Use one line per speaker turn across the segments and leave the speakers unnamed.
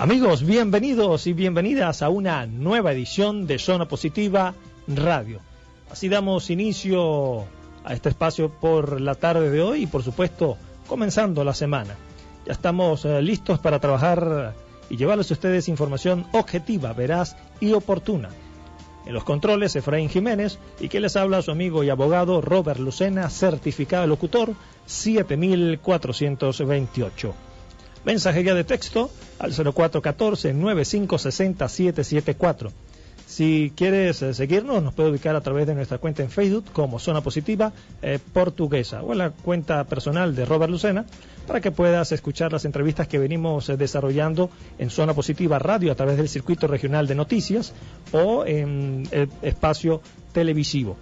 Amigos, bienvenidos y bienvenidas a una nueva edición de Zona Positiva Radio. Así damos inicio a este espacio por la tarde de hoy y por supuesto comenzando la semana. Ya estamos listos para trabajar y llevarles a ustedes información objetiva, veraz y oportuna. En los controles, Efraín Jiménez, y que les habla su amigo y abogado Robert Lucena, certificado locutor 7428. Mensajería de texto al 0414-9560-774. Si quieres seguirnos, nos puede ubicar a través de nuestra cuenta en Facebook como Zona Positiva Portuguesa o en la cuenta personal de Robert Lucena para que puedas escuchar las entrevistas que venimos desarrollando en Zona Positiva Radio a través del circuito regional de noticias o en el espacio televisivo.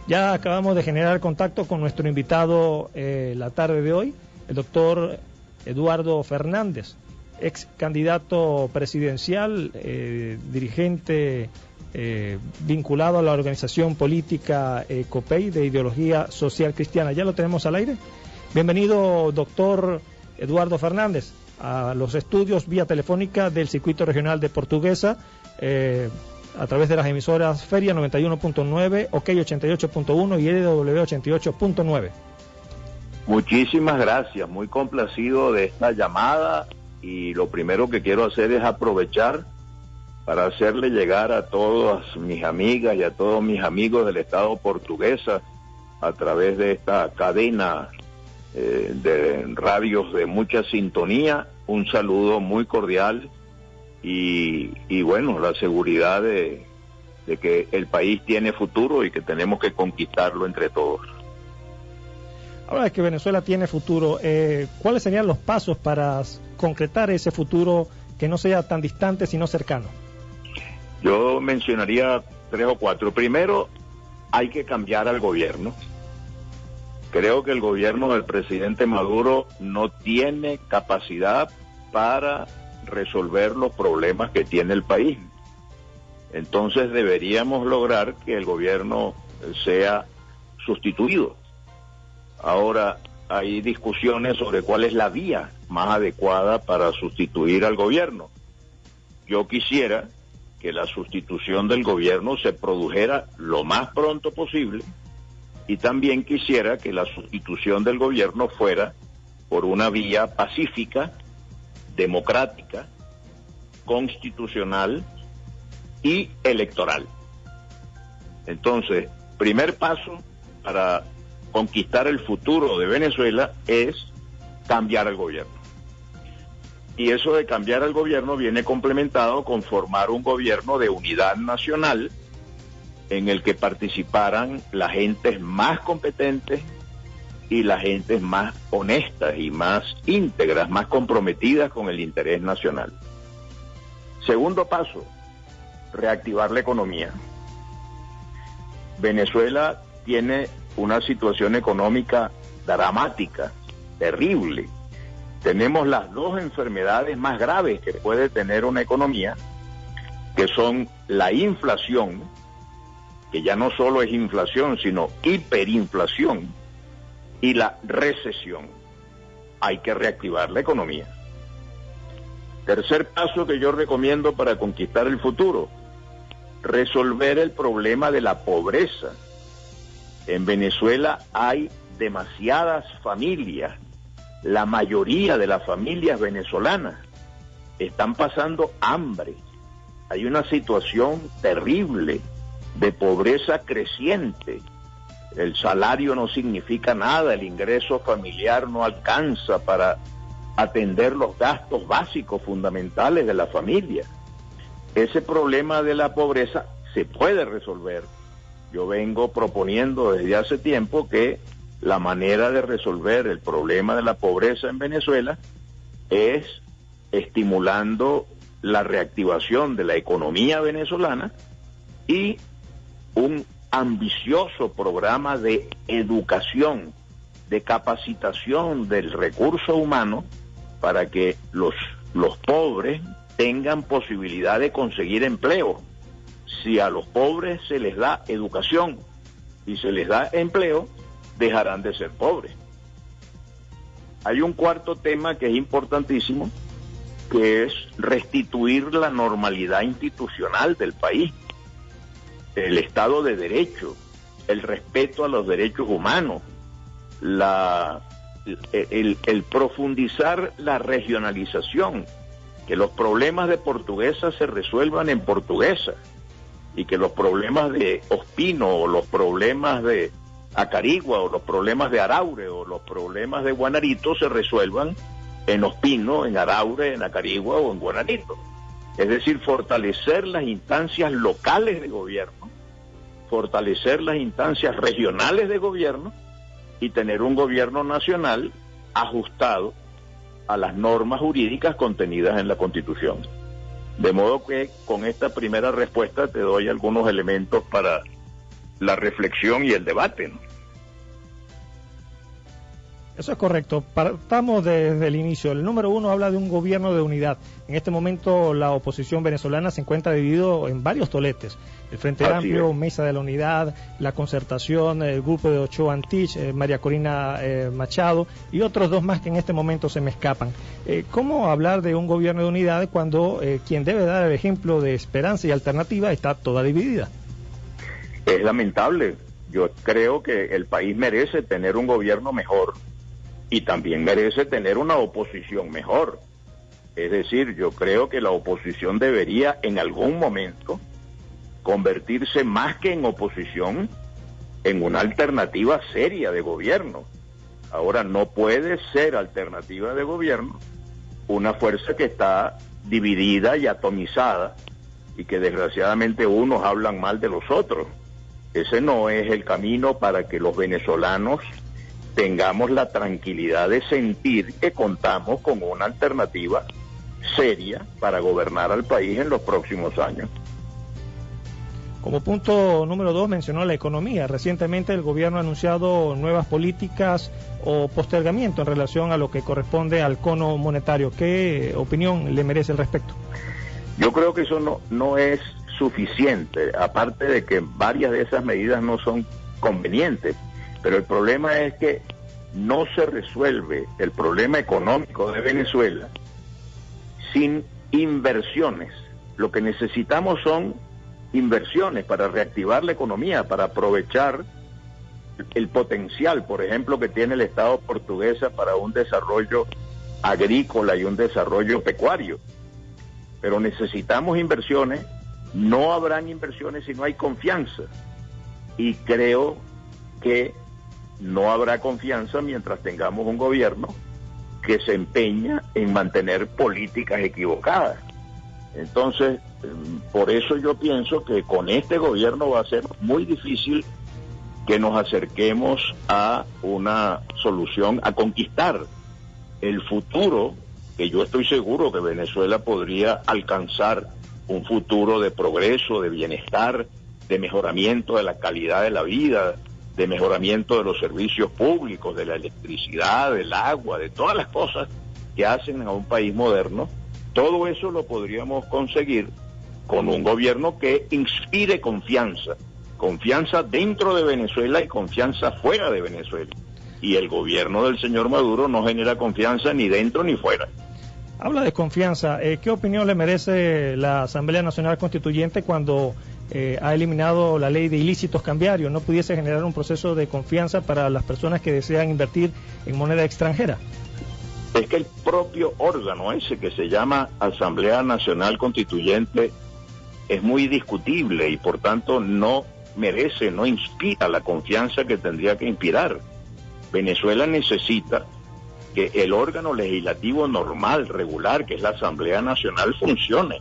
Ya acabamos de generar contacto con nuestro invitado la tarde de hoy, el doctor Eduardo Fernández, ex candidato presidencial, dirigente vinculado a la organización política COPEI de ideología social cristiana. ¿Ya lo tenemos al aire? Bienvenido, doctor Eduardo Fernández, a los estudios vía telefónica del circuito regional de Portuguesa, a través de las emisoras Feria 91.9, OK 88.1 y LW 88.9.
Muchísimas gracias, muy complacido de esta llamada, y lo primero que quiero hacer es aprovechar para hacerle llegar a todas mis amigas y a todos mis amigos del Estado Portuguesa a través de esta cadena de radios de mucha sintonía un saludo muy cordial y bueno, la seguridad de que el país tiene futuro y que tenemos que conquistarlo entre todos.
Ahora que Venezuela tiene futuro, ¿cuáles serían los pasos para concretar ese futuro que no sea tan distante sino cercano?
Yo mencionaría 3 o 4. Primero, hay que cambiar al gobierno. Creo que el gobierno del presidente Maduro no tiene capacidad para resolver los problemas que tiene el país. Entonces deberíamos lograr que el gobierno sea sustituido. Ahora, hay discusiones sobre cuál es la vía más adecuada para sustituir al gobierno. Yo quisiera que la sustitución del gobierno se produjera lo más pronto posible y también quisiera que la sustitución del gobierno fuera por una vía pacífica, democrática, constitucional y electoral. Entonces, primer paso para conquistar el futuro de Venezuela es cambiar el gobierno. Y eso de cambiar el gobierno viene complementado con formar un gobierno de unidad nacional en el que participaran las gentes más competentes y las gentes más honestas y más íntegras, más comprometidas con el interés nacional. Segundo paso, reactivar la economía. Venezuela tiene una situación económica dramática, terrible. Tenemos las dos enfermedades más graves que puede tener una economía, que son la inflación, que ya no solo es inflación, sino hiperinflación, y la recesión. Hay que reactivar la economía. Tercer paso que yo recomiendo para conquistar el futuro, resolver el problema de la pobreza. En Venezuela hay demasiadas familias, la mayoría de las familias venezolanas están pasando hambre. Hay una situación terrible de pobreza creciente. El salario no significa nada, el ingreso familiar no alcanza para atender los gastos básicos fundamentales de la familia. Ese problema de la pobreza se puede resolver. Yo vengo proponiendo desde hace tiempo que la manera de resolver el problema de la pobreza en Venezuela es estimulando la reactivación de la economía venezolana y un ambicioso programa de educación, de capacitación del recurso humano para que los pobres tengan posibilidad de conseguir empleo. Si a los pobres se les da educación y se les da empleo, dejarán de ser pobres. Hay un cuarto tema que es importantísimo, que es restituir la normalidad institucional del país, el Estado de Derecho, el respeto a los derechos humanos, el profundizar la regionalización, que los problemas de Portuguesa se resuelvan en Portuguesa y que los problemas de Ospino o los problemas de Acarigua o los problemas de Araure o los problemas de Guanarito se resuelvan en Ospino, en Araure, en Acarigua o en Guanarito. Es decir, fortalecer las instancias locales de gobierno, fortalecer las instancias regionales de gobierno y tener un gobierno nacional ajustado a las normas jurídicas contenidas en la Constitución. De modo que con esta primera respuesta te doy algunos elementos para la reflexión y el debate, ¿no?
Eso es correcto. Partamos desde el inicio. El número 1 habla de un gobierno de unidad. En este momento la oposición venezolana se encuentra dividido en varios toletes. El Frente Amplio, Mesa de la Unidad, la Concertación, el grupo de Ochoa Antich, María Corina Machado y otros dos más que en este momento se me escapan. ¿Cómo hablar de un gobierno de unidad cuando quien debe dar el ejemplo de esperanza y alternativa está toda dividida?
Es lamentable. Yo creo que el país merece tener un gobierno mejor y también merece tener una oposición mejor. Es decir, yo creo que la oposición debería en algún momento convertirse más que en oposición en una alternativa seria de gobierno. Ahora, no puede ser alternativa de gobierno una fuerza que está dividida y atomizada y que desgraciadamente unos hablan mal de los otros. Ese no es el camino para que los venezolanos tengamos la tranquilidad de sentir que contamos con una alternativa seria para gobernar al país en los próximos años.
Como punto número 2 mencionó la economía. Recientemente el gobierno ha anunciado nuevas políticas o postergamiento en relación a lo que corresponde al cono monetario. ¿Qué opinión le merece al respecto?
Yo creo que eso no es suficiente, aparte de que varias de esas medidas no son convenientes, pero el problema es que no se resuelve el problema económico de Venezuela sin inversiones. Lo que necesitamos son inversiones para reactivar la economía, para aprovechar el potencial, por ejemplo, que tiene el Estado portuguesa para un desarrollo agrícola y un desarrollo pecuario. Pero necesitamos inversiones. No habrán inversiones si no hay confianza. Y creo que no habrá confianza mientras tengamos un gobierno que se empeña en mantener políticas equivocadas. Entonces, por eso yo pienso que con este gobierno va a ser muy difícil que nos acerquemos a una solución, a conquistar el futuro, que yo estoy seguro que Venezuela podría alcanzar un futuro de progreso, de bienestar, de mejoramiento de la calidad de la vida, de mejoramiento de los servicios públicos, de la electricidad, del agua, de todas las cosas que hacen a un país moderno. Todo eso lo podríamos conseguir con un gobierno que inspire confianza, confianza dentro de Venezuela y confianza fuera de Venezuela. Y el gobierno del señor Maduro no genera confianza ni dentro ni fuera.
Habla de confianza. ¿Qué opinión le merece la Asamblea Nacional Constituyente cuando ha eliminado la ley de ilícitos cambiarios? ¿No pudiese generar un proceso de confianza para las personas que desean invertir en moneda extranjera?
Es que el propio órgano ese que se llama Asamblea Nacional Constituyente es muy discutible y por tanto no merece, no inspira la confianza que tendría que inspirar. Venezuela necesita que el órgano legislativo normal, regular, que es la Asamblea Nacional, funcione.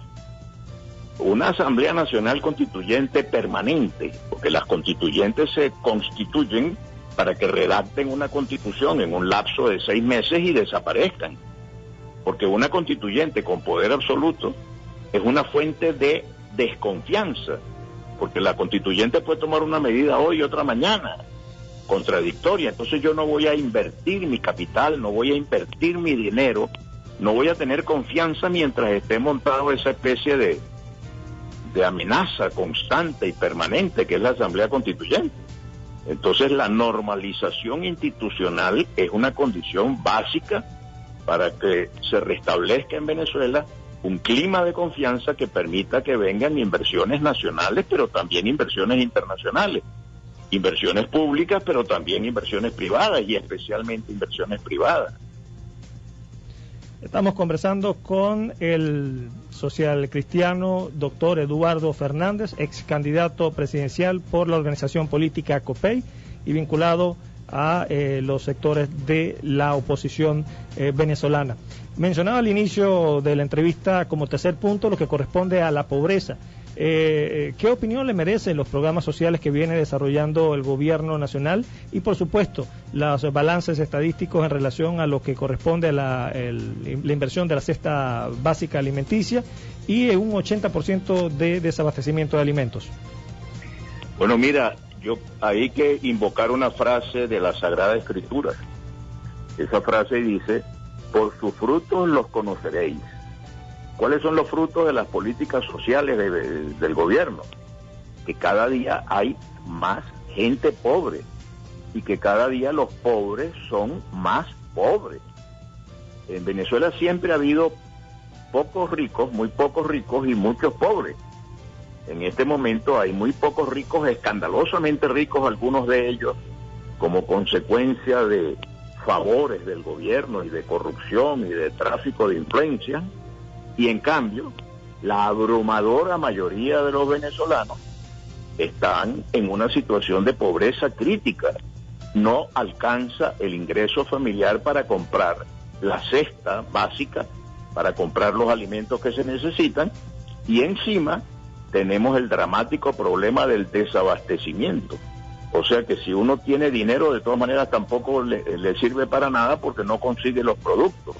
Una Asamblea Nacional Constituyente permanente, porque las constituyentes se constituyen para que redacten una constitución en un lapso de 6 meses y desaparezcan. Porque una constituyente con poder absoluto es una fuente de desconfianza, porque la constituyente puede tomar una medida hoy y otra mañana, contradictoria. Entonces yo no voy a invertir mi capital, no voy a invertir mi dinero, no voy a tener confianza mientras esté montado esa especie de amenaza constante y permanente que es la Asamblea Constituyente. Entonces la normalización institucional es una condición básica para que se restablezca en Venezuela un clima de confianza que permita que vengan inversiones nacionales, pero también inversiones internacionales, inversiones públicas, pero también inversiones privadas y especialmente inversiones privadas.
Estamos conversando con el social cristiano doctor Eduardo Fernández, ex candidato presidencial por la organización política COPEI y vinculado a los sectores de la oposición venezolana. Mencionaba al inicio de la entrevista como tercer punto lo que corresponde a la pobreza. ¿Qué opinión le merecen los programas sociales que viene desarrollando el gobierno nacional y, por supuesto, los balances estadísticos en relación a lo que corresponde a la inversión de la cesta básica alimenticia y un 80% de desabastecimiento de alimentos?
Bueno, mira, hay que invocar una frase de la Sagrada Escritura. Esa frase dice: por sus frutos los conoceréis. ¿Cuáles son los frutos de las políticas sociales del gobierno? Que cada día hay más gente pobre y que cada día los pobres son más pobres. En Venezuela siempre ha habido pocos ricos, muy pocos ricos y muchos pobres. En este momento hay muy pocos ricos, escandalosamente ricos algunos de ellos, como consecuencia de favores del gobierno y de corrupción y de tráfico de influencia. Y en cambio, la abrumadora mayoría de los venezolanos están en una situación de pobreza crítica. No alcanza el ingreso familiar para comprar la cesta básica, para comprar los alimentos que se necesitan, y encima tenemos el dramático problema del desabastecimiento. O sea que si uno tiene dinero, de todas maneras tampoco le sirve para nada porque no consigue los productos.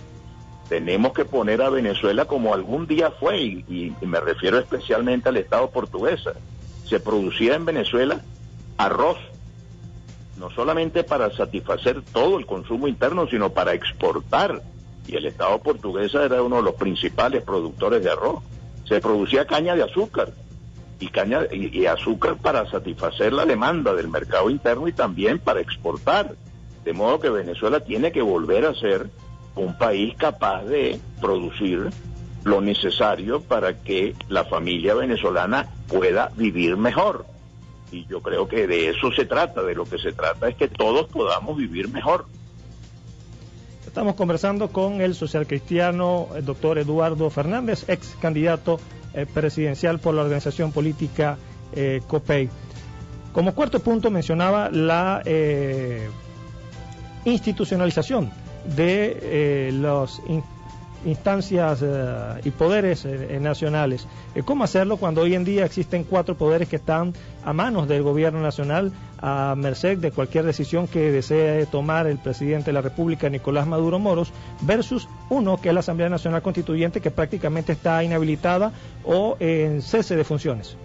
Tenemos que poner a Venezuela como algún día fue, y me refiero especialmente al Estado portuguesa. Se producía en Venezuela arroz, no solamente para satisfacer todo el consumo interno, sino para exportar. Y el Estado portuguesa era uno de los principales productores de arroz. Se producía caña de azúcar, y azúcar para satisfacer la demanda del mercado interno y también para exportar. De modo que Venezuela tiene que volver a ser un país capaz de producir lo necesario para que la familia venezolana pueda vivir mejor. Y yo creo que de eso se trata, de lo que se trata es que todos podamos vivir mejor.
Estamos conversando con el socialcristiano doctor Eduardo Fernández, ex candidato presidencial por la organización política COPEI. Como cuarto punto mencionaba la institucionalización de las instancias y poderes nacionales. ¿Cómo hacerlo cuando hoy en día existen 4 poderes que están a manos del gobierno nacional, a merced de cualquier decisión que desee tomar el presidente de la República, Nicolás Maduro Moros, versus uno que es la Asamblea Nacional Constituyente, que prácticamente está inhabilitada o en cese de funciones?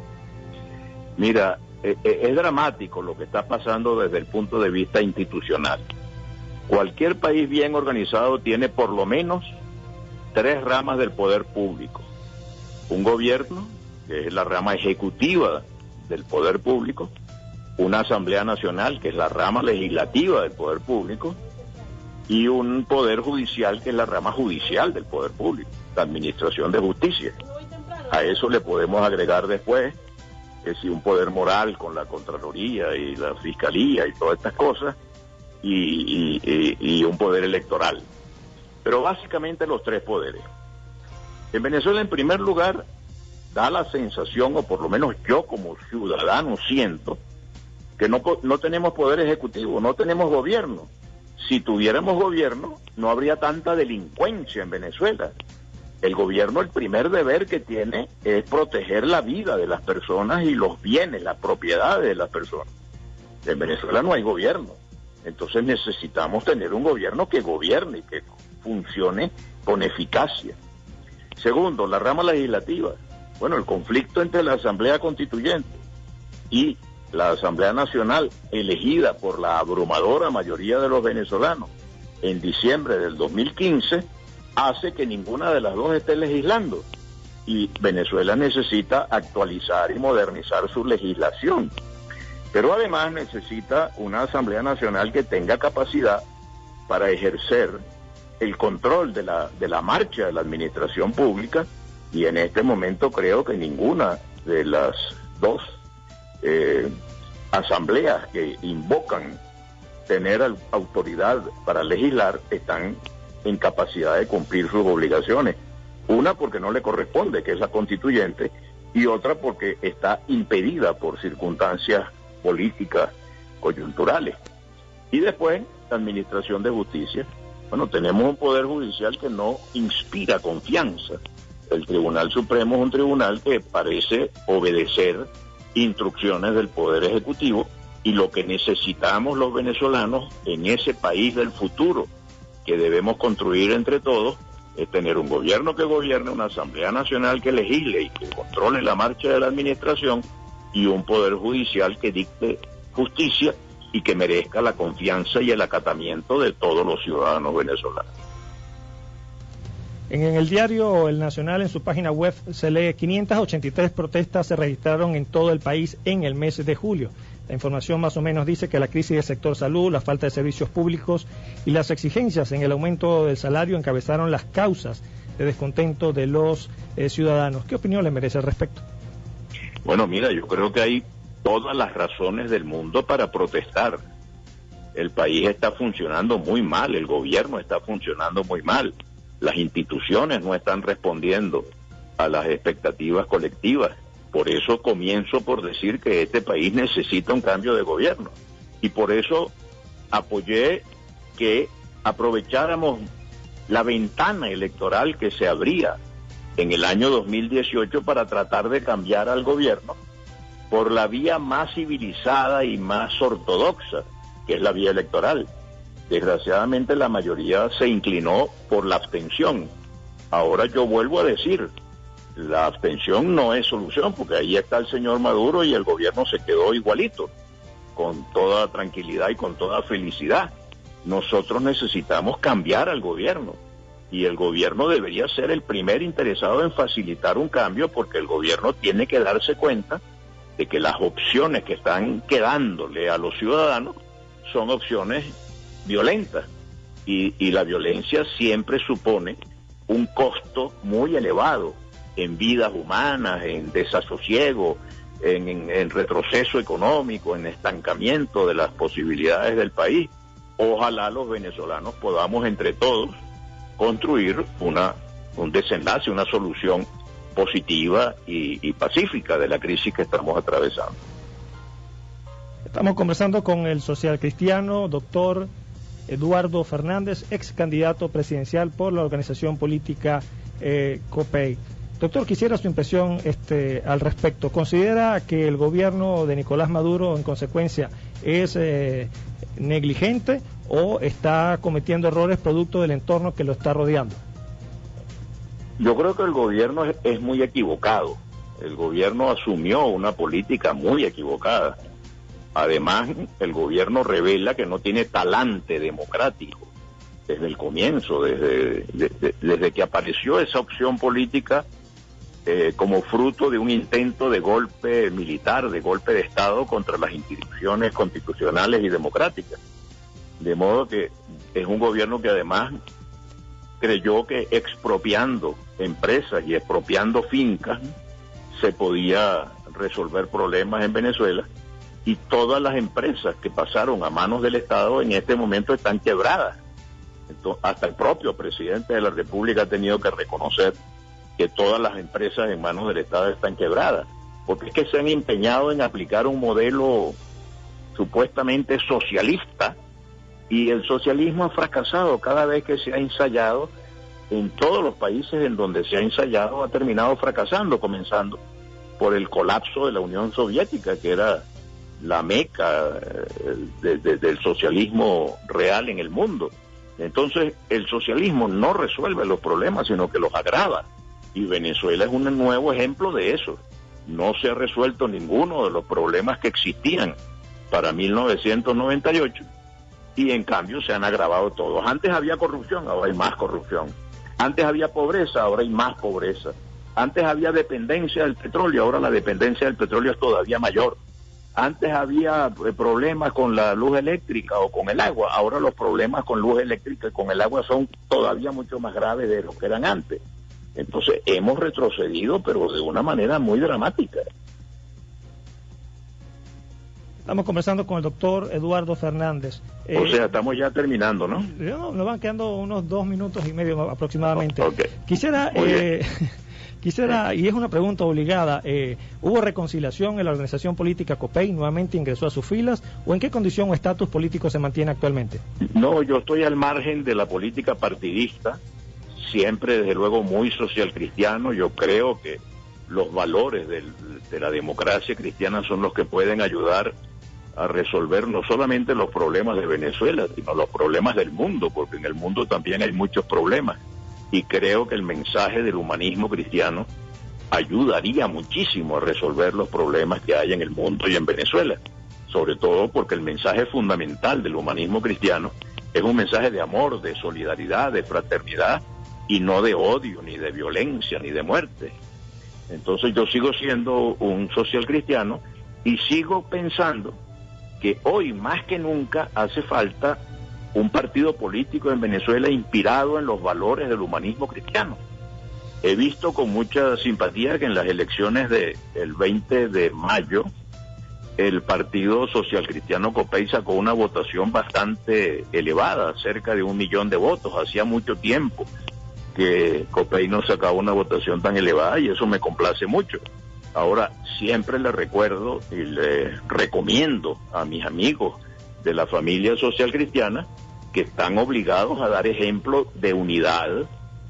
Mira, es dramático lo que está pasando desde el punto de vista institucional. Cualquier país bien organizado tiene por lo menos 3 ramas del poder público. Un gobierno, que es la rama ejecutiva del poder público, una Asamblea Nacional, que es la rama legislativa del poder público, y un poder judicial, que es la rama judicial del poder público, la administración de justicia. A eso le podemos agregar después que si un poder moral con la Contraloría y la Fiscalía y todas estas cosas, y un poder electoral. Pero básicamente los 3 poderes. En Venezuela, en primer lugar, da la sensación, o por lo menos yo como ciudadano siento, que no tenemos poder ejecutivo, no tenemos gobierno. Si tuviéramos gobierno, no habría tanta delincuencia en Venezuela. El gobierno, el primer deber que tiene es proteger la vida de las personas y los bienes, las propiedades de las personas. En Venezuela no hay gobierno. Entonces necesitamos tener un gobierno que gobierne y que funcione con eficacia. Segundo, la rama legislativa. Bueno, el conflicto entre la Asamblea Constituyente y la Asamblea Nacional, elegida por la abrumadora mayoría de los venezolanos en diciembre del 2015, hace que ninguna de las dos esté legislando. Y Venezuela necesita actualizar y modernizar su legislación. Pero además necesita una Asamblea Nacional que tenga capacidad para ejercer el control de la marcha de la administración pública Y en este momento creo que ninguna de las dos asambleas que invocan tener autoridad para legislar están en capacidad de cumplir sus obligaciones. Una porque no le corresponde, que es la constituyente, y otra porque está impedida por circunstancias políticas coyunturales. Y después, la Administración de Justicia. Bueno, tenemos un Poder Judicial que no inspira confianza. El Tribunal Supremo es un tribunal que parece obedecer instrucciones del Poder Ejecutivo, y lo que necesitamos los venezolanos en ese país del futuro que debemos construir entre todos es tener un gobierno que gobierne, una Asamblea Nacional que legisle y que controle la marcha de la administración, y un Poder Judicial que dicte justicia y que merezca la confianza y el acatamiento de todos los ciudadanos venezolanos.
En el diario El Nacional, en su página web, se lee: 583 protestas se registraron en todo el país en el mes de julio. La información más o menos dice que la crisis del sector salud, la falta de servicios públicos y las exigencias en el aumento del salario encabezaron las causas de descontento de los ciudadanos. ¿Qué opinión le merece al respecto?
Bueno, mira, yo creo que hay todas las razones del mundo para protestar. El país está funcionando muy mal, el gobierno está funcionando muy mal, las instituciones no están respondiendo a las expectativas colectivas. Por eso comienzo por decir que este país necesita un cambio de gobierno. Y por eso apoyé que aprovecháramos la ventana electoral que se abría en el año 2018 para tratar de cambiar al gobierno por la vía más civilizada y más ortodoxa, que es la vía electoral. Desgraciadamente la mayoría se inclinó por la abstención. Ahora yo vuelvo a decir, la abstención no es solución, porque ahí está el señor Maduro y el gobierno se quedó igualito, con toda tranquilidad y con toda felicidad. Nosotros necesitamos cambiar al gobierno, y el gobierno debería ser el primer interesado en facilitar un cambio, porque el gobierno tiene que darse cuenta de que las opciones que están quedándole a los ciudadanos son opciones violentas, y la violencia siempre supone un costo muy elevado en vidas humanas, en desasosiego, en retroceso económico, en estancamiento de las posibilidades del país. Ojalá los venezolanos podamos entre todos construir un desenlace, una solución positiva y pacífica de la crisis que estamos atravesando.
Estamos conversando con el social cristiano, doctor Eduardo Fernández, ex candidato presidencial por la organización política COPEI. Doctor, quisiera su impresión al respecto. ¿Considera que el gobierno de Nicolás Maduro, en consecuencia, es negligente o está cometiendo errores producto del entorno que lo está rodeando?
Yo creo que el gobierno es muy equivocado. El gobierno asumió una política muy equivocada. Además, el gobierno revela que no tiene talante democrático desde el comienzo, desde que apareció esa opción política como fruto de un intento de golpe militar, de golpe de Estado contra las instituciones constitucionales y democráticas. De modo que es un gobierno que además creyó que expropiando empresas y expropiando fincas se podía resolver problemas en Venezuela, y todas las empresas que pasaron a manos del Estado en este momento están quebradas. Entonces, hasta el propio presidente de la República ha tenido que reconocer que todas las empresas en manos del Estado están quebradas, porque es que se han empeñado en aplicar un modelo supuestamente socialista, y el socialismo ha fracasado. Cada vez que se ha ensayado, en todos los países en donde se ha ensayado, ha terminado fracasando, comenzando por el colapso de la Unión Soviética, que era la meca del socialismo real en el mundo. Entonces, el socialismo no resuelve los problemas, sino que los agrava. Y Venezuela es un nuevo ejemplo de eso. No se ha resuelto ninguno de los problemas que existían para 1998, y en cambio se han agravado todos. Antes había corrupción, ahora hay más corrupción. Antes había pobreza, ahora hay más pobreza. Antes había dependencia del petróleo, ahora la dependencia del petróleo es todavía mayor. Antes había problemas con la luz eléctrica o con el agua, ahora los problemas con luz eléctrica y con el agua son todavía mucho más graves de lo que eran antes. Entonces hemos retrocedido, pero de una manera muy dramática.
Estamos conversando con el doctor Eduardo Fernández.
O sea, estamos ya terminando, ¿no?
Nos van quedando unos 2 minutos y medio aproximadamente.
Okay.
Quisiera, y es una pregunta obligada, ¿hubo reconciliación en la organización política COPEI? ¿Nuevamente ingresó a sus filas? ¿O en qué condición o estatus político se mantiene actualmente?
No, yo estoy al margen de la política partidista, siempre desde luego muy social cristiano. Yo creo que los valores de la democracia cristiana son los que pueden ayudar a resolver no solamente los problemas de Venezuela, sino los problemas del mundo, porque en el mundo también hay muchos problemas. Y creo que el mensaje del humanismo cristiano ayudaría muchísimo a resolver los problemas que hay en el mundo y en Venezuela. Sobre todo porque el mensaje fundamental del humanismo cristiano es un mensaje de amor, de solidaridad, de fraternidad, y no de odio, ni de violencia, ni de muerte. Entonces yo sigo siendo un social cristiano y sigo pensando que hoy más que nunca hace falta un partido político en Venezuela inspirado en los valores del humanismo cristiano. He visto con mucha simpatía que en las elecciones del 20 de mayo el Partido Social Cristiano COPEI sacó una votación bastante elevada, cerca de 1 millón de votos. Hacía mucho tiempo que COPEI no sacaba una votación tan elevada y eso me complace mucho. Ahora, siempre le recuerdo y le recomiendo a mis amigos de la familia social cristiana que están obligados a dar ejemplo de unidad,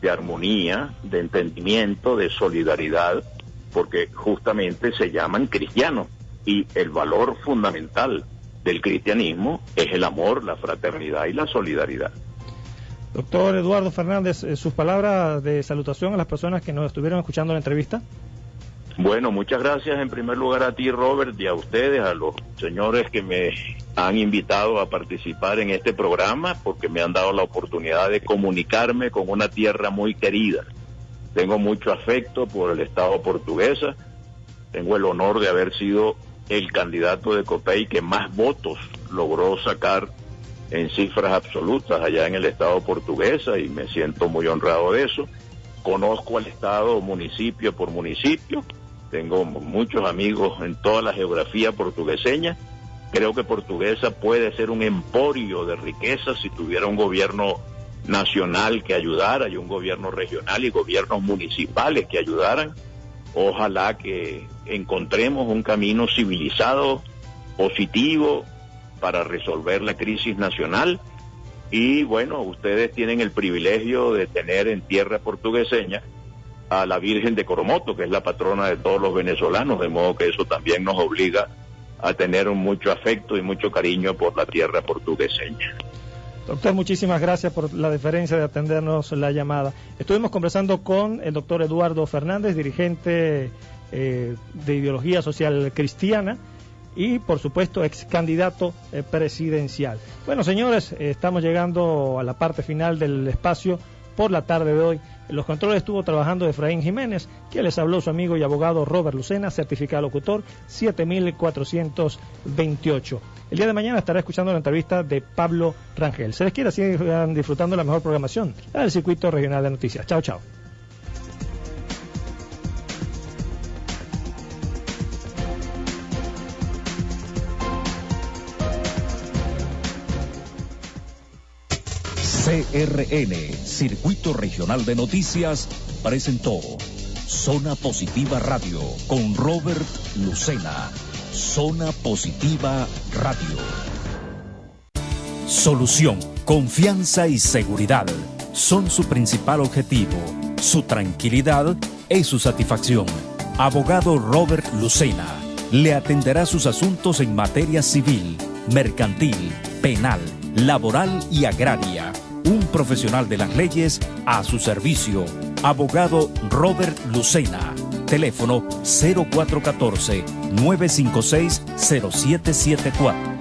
de armonía, de entendimiento, de solidaridad, porque justamente se llaman cristianos y el valor fundamental del cristianismo es el amor, la fraternidad y la solidaridad.
Doctor Eduardo Fernández, sus palabras de salutación a las personas que nos estuvieron escuchando la entrevista.
Bueno, muchas gracias en primer lugar a ti, Robert, y a ustedes, a los señores que me han invitado a participar en este programa, porque me han dado la oportunidad de comunicarme con una tierra muy querida. Tengo mucho afecto por el Estado portuguesa, tengo el honor de haber sido el candidato de COPEI que más votos logró sacar en cifras absolutas allá en el Estado portuguesa y me siento muy honrado de eso. Conozco al Estado municipio por municipio, tengo muchos amigos en toda la geografía portugueseña. Creo que Portuguesa puede ser un emporio de riqueza si tuviera un gobierno nacional que ayudara y un gobierno regional y gobiernos municipales que ayudaran. Ojalá que encontremos un camino civilizado, positivo, para resolver la crisis nacional. Y bueno, ustedes tienen el privilegio de tener en tierra portugueseña a la Virgen de Coromoto, que es la patrona de todos los venezolanos, de modo que eso también nos obliga a tener mucho afecto y mucho cariño por la tierra portugueseña.
Doctor, muchísimas gracias por la deferencia de atendernos la llamada. Estuvimos conversando con el doctor Eduardo Fernández, dirigente de ideología social cristiana y, por supuesto, ex candidato presidencial. Bueno, señores, estamos llegando a la parte final del espacio por la tarde de hoy. En los controles estuvo trabajando Efraín Jiménez, que les habló su amigo y abogado Robert Lucena, certificado locutor 7428. El día de mañana estará escuchando la entrevista de Pablo Rangel. Se les quiere, sigan disfrutando la mejor programación del Circuito Regional de Noticias. Chao, chao.
CRN, Circuito Regional de Noticias, presentó Zona Positiva Radio con Robert Lucena. Zona Positiva Radio. Solución, confianza y seguridad son su principal objetivo. Su tranquilidad es su satisfacción. Abogado Robert Lucena le atenderá sus asuntos en materia civil, mercantil, penal, laboral y agraria. Un profesional de las leyes a su servicio. Abogado Robert Lucena. Teléfono 0414-956-0774.